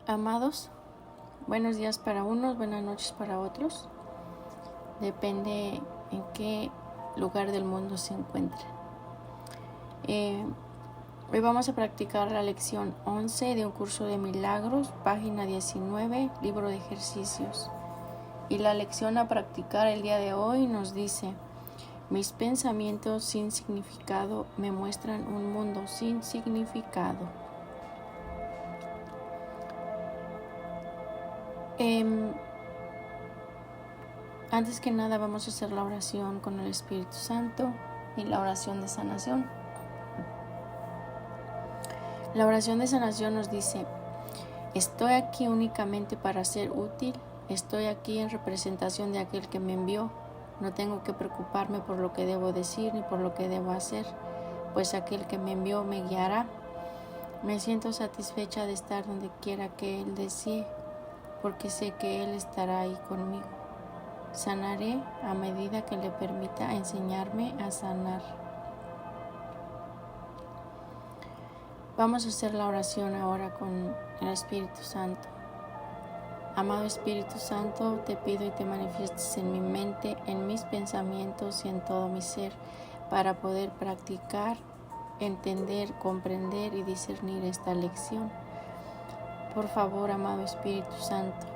Amados, buenos días para unos, buenas noches para otros. Depende en qué lugar del mundo se encuentre. Hoy vamos a practicar la lección 11 de un curso de milagros, página 19, libro de ejercicios. Y la lección a practicar el día de hoy nos dice: mis pensamientos sin significado me muestran un mundo sin significado. Antes que nada vamos a hacer la oración con el Espíritu Santo y la oración de sanación. La oración de sanación nos dice: estoy aquí únicamente para ser útil, estoy aquí en representación de aquel que me envió, no tengo que preocuparme por lo que debo decir ni por lo que debo hacer, pues aquel que me envió me guiará. Me siento satisfecha de estar donde quiera que Él desee, porque sé que Él estará ahí conmigo. Sanaré a medida que le permita enseñarme a sanar. Vamos a hacer la oración ahora con el Espíritu Santo. Amado Espíritu Santo, te pido y te manifiestes en mi mente, en mis pensamientos y en todo mi ser, para poder practicar, entender, comprender y discernir esta lección. Por favor, amado Espíritu Santo,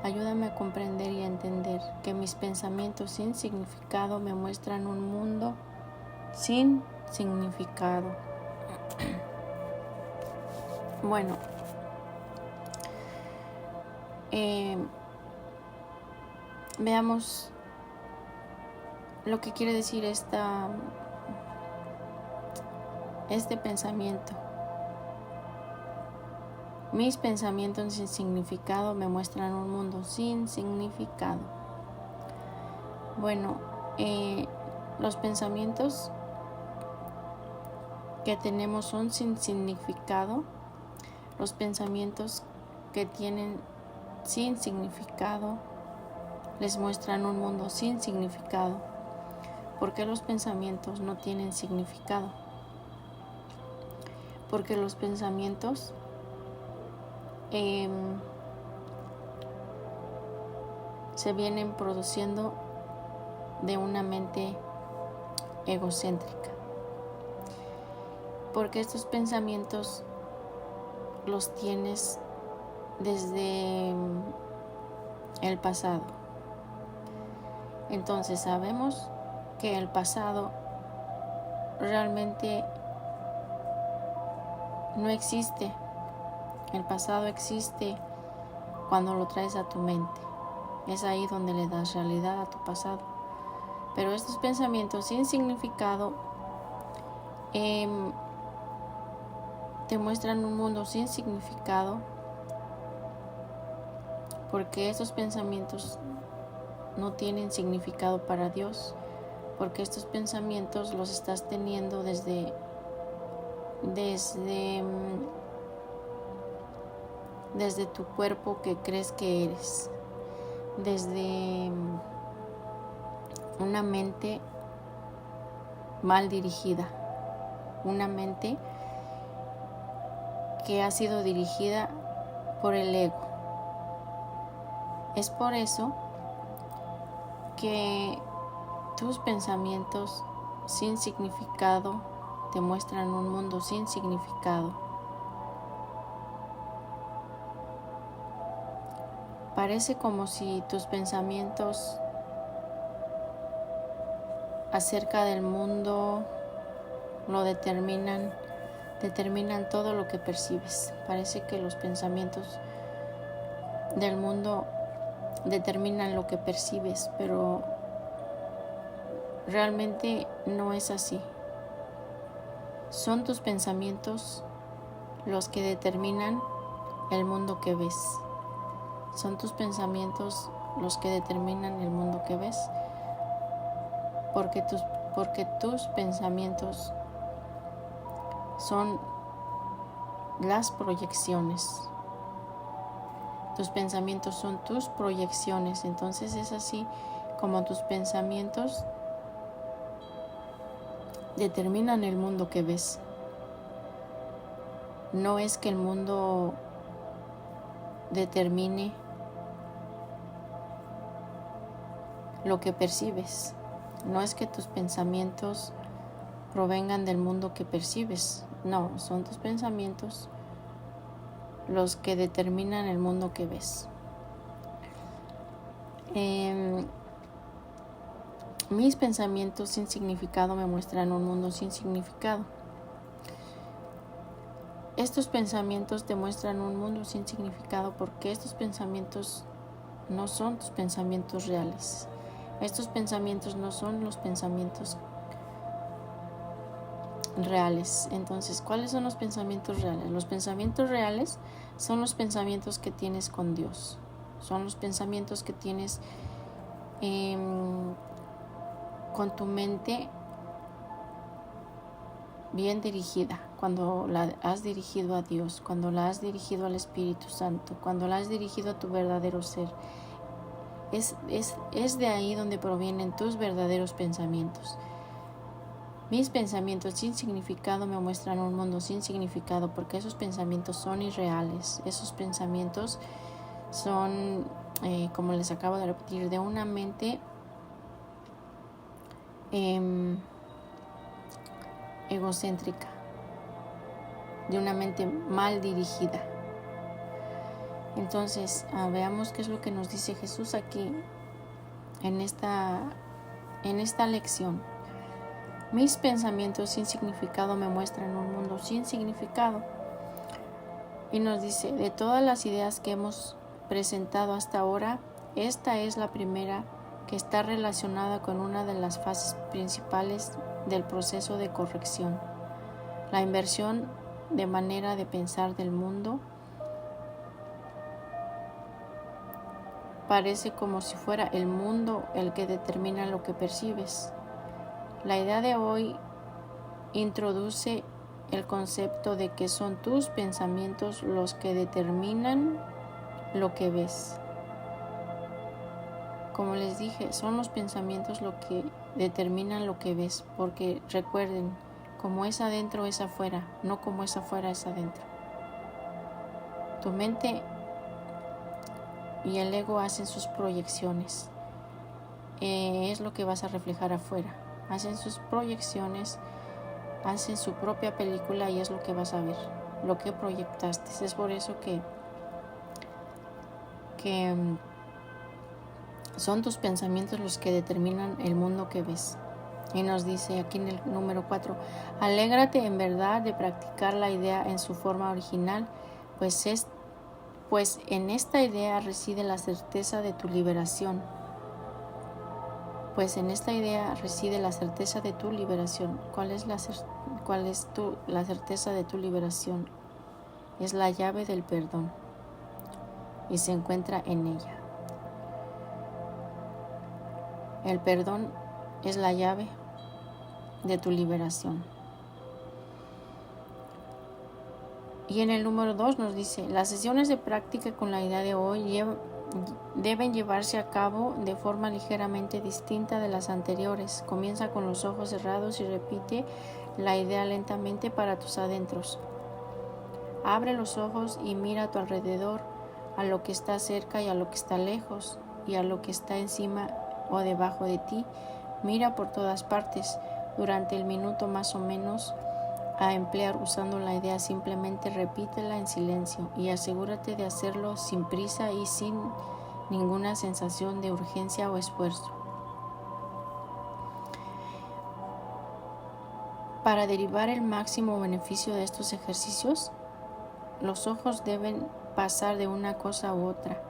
ayúdame a comprender y a entender que mis pensamientos sin significado me muestran un mundo sin significado. Bueno, veamos lo que quiere decir este pensamiento. Mis pensamientos sin significado me muestran un mundo sin significado. Bueno, los pensamientos que tenemos son sin significado. Los pensamientos que tienen sin significado les muestran un mundo sin significado. ¿Por qué los pensamientos no tienen significado? Porque los pensamientos se vienen produciendo de una mente egocéntrica. Porque estos pensamientos los tienes desde el pasado. Entonces sabemos que el pasado realmente no existe. El pasado existe cuando lo traes a tu mente. Es ahí donde le das realidad a tu pasado. Pero estos pensamientos sin significado te muestran un mundo sin significado, porque esos pensamientos no tienen significado para Dios, porque estos pensamientos los estás teniendo desde tu cuerpo que crees que eres, desde una mente mal dirigida, una mente que ha sido dirigida por el ego. Es por eso que tus pensamientos sin significado te muestran un mundo sin significado. Parece como si tus pensamientos acerca del mundo lo determinan todo lo que percibes. Parece que los pensamientos del mundo determinan lo que percibes, pero realmente no es así. Son tus pensamientos los que determinan el mundo que ves. Son tus pensamientos los que determinan el mundo que ves, porque tus pensamientos son las proyecciones. Tus pensamientos son tus proyecciones. Entonces es así como tus pensamientos determinan el mundo que ves. No es que el mundo determine lo que percibes. No es que tus pensamientos provengan del mundo que percibes, no, son tus pensamientos los que determinan el mundo que ves. Mis pensamientos sin significado me muestran un mundo sin significado. Estos pensamientos te muestran un mundo sin significado porque estos pensamientos no son tus pensamientos reales. Estos pensamientos no son los pensamientos reales. Entonces, ¿cuáles son los pensamientos reales? Los pensamientos reales son los pensamientos que tienes con Dios. Son los pensamientos que tienes con tu mente bien dirigida, cuando la has dirigido a Dios, cuando la has dirigido al Espíritu Santo, cuando la has dirigido a tu verdadero ser. Es de ahí donde provienen tus verdaderos pensamientos. Mis pensamientos sin significado me muestran un mundo sin significado porque esos pensamientos son irreales. Esos pensamientos son, como les acabo de repetir, de una mente egocéntrica, de una mente mal dirigida. Entonces, veamos qué es lo que nos dice Jesús aquí en esta lección. Mis pensamientos sin significado me muestran un mundo sin significado. Y nos dice, de todas las ideas que hemos presentado hasta ahora, esta es la primera que está relacionada con una de las fases principales del proceso de corrección, la inversión de manera de pensar del mundo. Parece como si fuera el mundo el que determina lo que percibes. La idea de hoy introduce el concepto de que son tus pensamientos los que determinan lo que ves. Como les dije, son los pensamientos lo que determinan lo que ves, porque recuerden, como es adentro es afuera, no como es afuera es adentro. Tu mente y el ego hacen sus proyecciones, es lo que vas a reflejar afuera. Hacen sus proyecciones, hacen su propia película y es lo que vas a ver, lo que proyectaste. Es por eso que son tus pensamientos los que determinan el mundo que ves. Y nos dice aquí en el número 4, alégrate en verdad de practicar la idea en su forma original, pues en esta idea reside la certeza de tu liberación. Pues en esta idea reside la certeza de tu liberación. ¿Cuál es la certeza de tu liberación? Es la llave del perdón y se encuentra en ella. El perdón es la llave de tu liberación. Y en el número 2 nos dice, las sesiones de práctica con la idea de hoy deben llevarse a cabo de forma ligeramente distinta de las anteriores. Comienza con los ojos cerrados y repite la idea lentamente para tus adentros. Abre los ojos y mira a tu alrededor, a lo que está cerca y a lo que está lejos, y a lo que está encima o debajo de ti. Mira por todas partes. Durante el minuto más o menos a emplear usando la idea, simplemente repítela en silencio y asegúrate de hacerlo sin prisa y sin ninguna sensación de urgencia o esfuerzo. Para derivar el máximo beneficio de estos ejercicios, los ojos deben pasar de una cosa a otra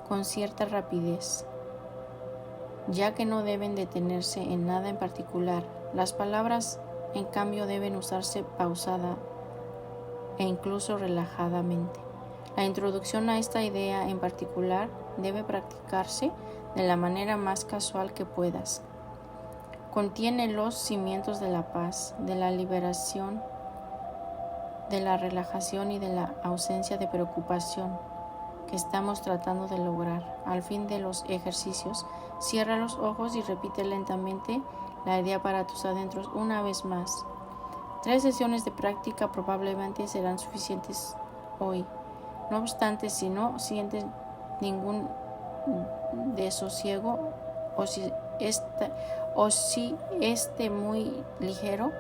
con cierta rapidez, ya que no deben detenerse en nada en particular. Las palabras, en cambio, deben usarse pausada e incluso relajadamente. La introducción a esta idea en particular debe practicarse de la manera más casual que puedas. Contiene los cimientos de la paz, de la liberación, de la relajación y de la ausencia de preocupación que estamos tratando de lograr. Al fin de los ejercicios, cierra los ojos y repite lentamente la idea para tus adentros una vez más. 3 sesiones de práctica probablemente serán suficientes hoy. No obstante, si no sientes ningún desosiego o si esté muy ligero,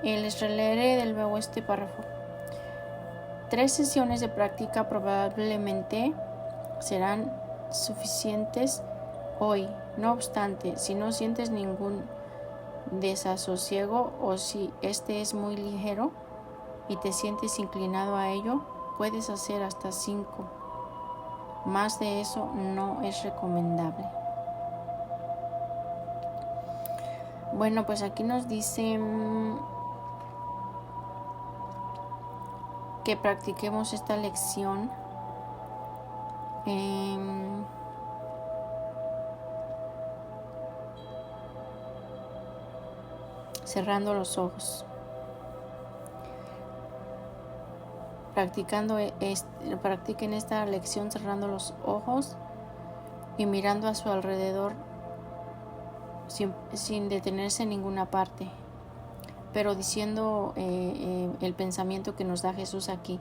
les releeré de nuevo este párrafo. 3 sesiones de práctica probablemente serán suficientes hoy. No obstante, si no sientes ningún desasosiego o si este es muy ligero y te sientes inclinado a ello, puedes hacer hasta 5. Más de eso no es recomendable. Bueno, pues aquí nos dice que practiquemos esta lección cerrando los ojos. Practiquen esta lección cerrando los ojos y mirando a su alrededor sin detenerse en ninguna parte, pero diciendo el pensamiento que nos da Jesús aquí.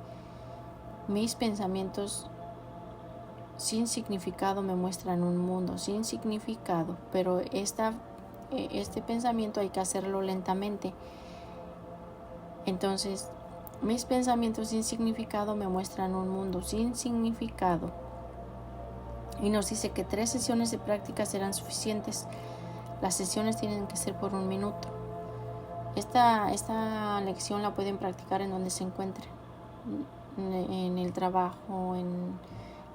Mis pensamientos sin significado me muestran un mundo sin significado, pero este pensamiento hay que hacerlo lentamente. Entonces, mis pensamientos sin significado me muestran un mundo sin significado. Y nos dice que 3 sesiones de práctica serán suficientes. Las sesiones tienen que ser por 1 minuto. Esta lección la pueden practicar en donde se encuentren. En el trabajo, en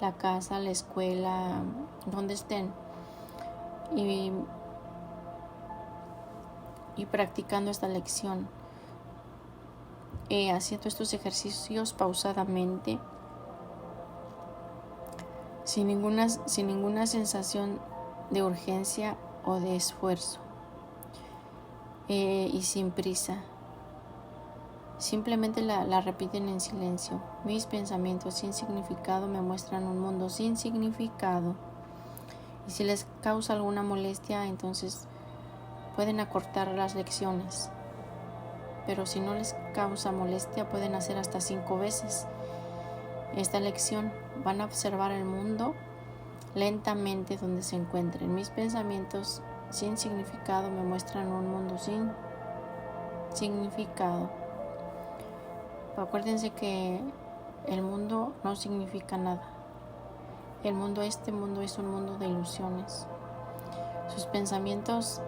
la casa, la escuela, donde estén. Y practicando esta lección. Haciendo estos ejercicios pausadamente, sin ninguna sensación de urgencia o de esfuerzo, y sin prisa. Simplemente la repiten en silencio. Mis pensamientos sin significado me muestran un mundo sin significado. Y si les causa alguna molestia, entonces pueden acortar las lecciones. Pero si no les causa molestia, pueden hacer hasta 5 veces esta lección. Van a observar el mundo lentamente donde se encuentren. Mis pensamientos sin significado me muestran un mundo sin significado. Acuérdense que el mundo no significa nada. Este mundo es un mundo de ilusiones. Sus pensamientos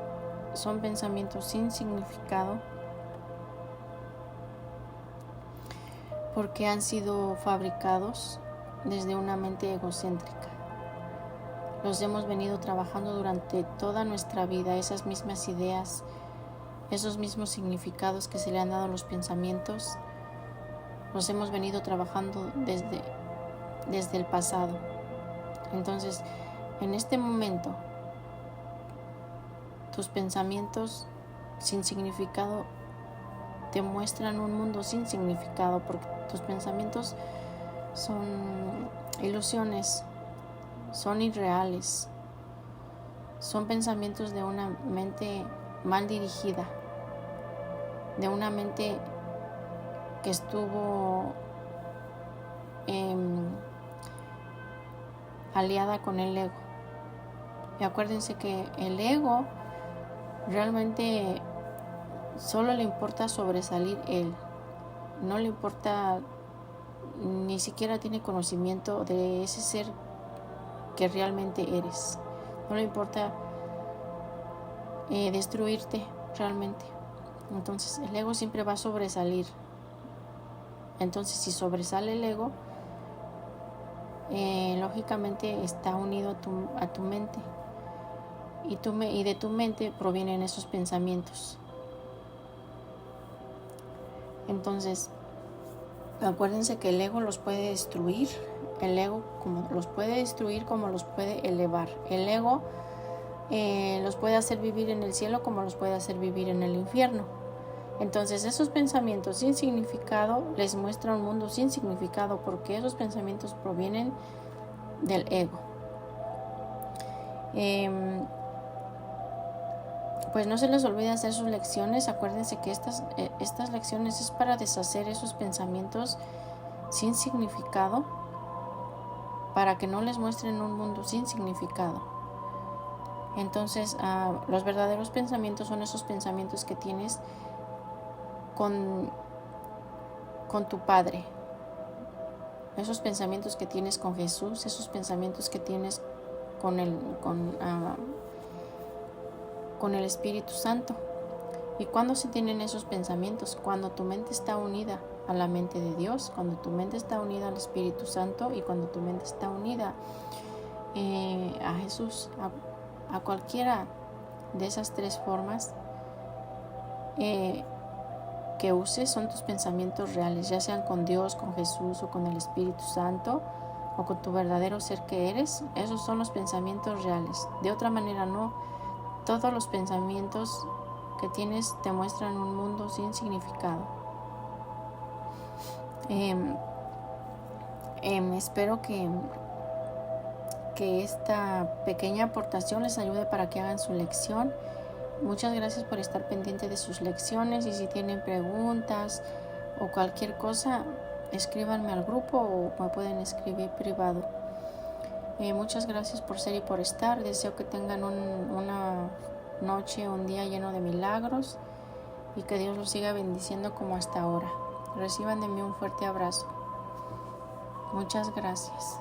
son pensamientos sin significado, porque han sido fabricados desde una mente egocéntrica. Los hemos venido trabajando durante toda nuestra vida, esas mismas ideas, esos mismos significados que se le han dado a los pensamientos, los hemos venido trabajando desde el pasado. Entonces, en este momento, tus pensamientos sin significado te muestran un mundo sin significado, porque tus pensamientos son ilusiones, son irreales, son pensamientos de una mente mal dirigida, de una mente que estuvo aliada con el ego. Y acuérdense que el ego realmente solo le importa sobresalir él. No le importa, ni siquiera tiene conocimiento de ese ser que realmente eres. No le importa destruirte realmente. Entonces el ego siempre va a sobresalir. Entonces si sobresale el ego, lógicamente está unido a tu mente. Y de tu mente provienen esos pensamientos. Entonces, acuérdense que el ego los puede destruir. El ego los puede destruir como los puede elevar. El ego los puede hacer vivir en el cielo como los puede hacer vivir en el infierno. Entonces esos pensamientos sin significado les muestran un mundo sin significado, porque esos pensamientos provienen del ego. Pues no se les olvide hacer sus lecciones. Acuérdense que estas lecciones es para deshacer esos pensamientos sin significado, para que no les muestren un mundo sin significado. Entonces, los verdaderos pensamientos son esos pensamientos que tienes con tu Padre, esos pensamientos que tienes con Jesús, esos pensamientos que tienes con el Espíritu Santo. ¿Y cuándo se tienen esos pensamientos? Cuando tu mente está unida a la mente de Dios, cuando tu mente está unida al Espíritu Santo y cuando tu mente está unida a Jesús, a cualquiera de esas tres formas que uses son tus pensamientos reales, ya sean con Dios, con Jesús o con el Espíritu Santo o con tu verdadero ser que eres. Esos son los pensamientos reales. De otra manera no. Todos los pensamientos que tienes te muestran un mundo sin significado. Espero que esta pequeña aportación les ayude para que hagan su lección. Muchas gracias por estar pendiente de sus lecciones, y si tienen preguntas o cualquier cosa, escríbanme al grupo o me pueden escribir privado. Muchas gracias por ser y por estar. Deseo que tengan una noche, un día lleno de milagros y que Dios los siga bendiciendo como hasta ahora. Reciban de mí un fuerte abrazo. Muchas gracias.